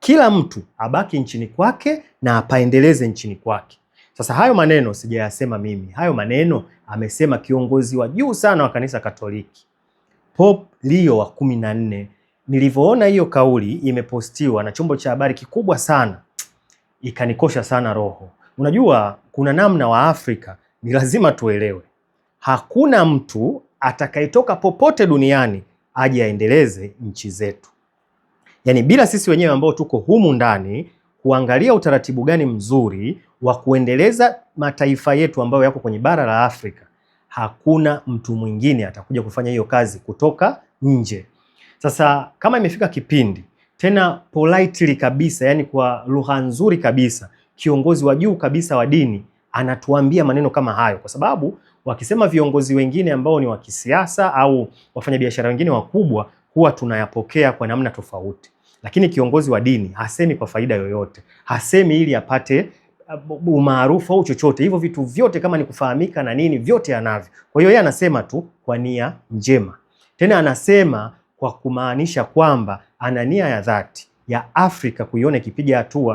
kila mtu abaki nchini kwake na apaendeleze nchini kwake. Sasa hayo maneno sijayasema mimi, hayo maneno amesema kiongozi wa juu sana wa kanisa Katoliki, Pope Leo wa 14. Nilivyoona hiyo kauli imepostiwa na chombo cha habari kikubwa sana, ikanikosha sana roho. Unajua kuna namna wa Afrika ni lazima tuelewe, hakuna mtu atakayetoka popote duniani aje aendeleze nchi zetu. Yaani bila sisi wenyewe ambao tuko humu ndani kuangalia utaratibu gani mzuri wa kuendeleza mataifa yetu ambayo yako kwenye bara la Afrika, hakuna mtu mwingine atakuja kufanya hiyo kazi kutoka nje. Sasa kama imefika kipindi tena politely kabisa, yani kwa lugha nzuri kabisa, kiongozi wa juu kabisa wa dini anatuambia maneno kama hayo, kwa sababu wakisema viongozi wengine ambao ni wa kisiasa au wafanyabiashara wengine wakubwa huwa tunayapokea kwa namna tofauti, lakini kiongozi wa dini hasemi kwa faida yoyote, hasemi ili apate umaarufu au chochote. Hivyo vitu vyote kama ni kufahamika na nini, vyote anavyo. Kwa hiyo yeye anasema tu kwa nia njema, tena anasema kwa kumaanisha kwamba ana nia ya dhati ya Afrika kuiona ikipiga hatua.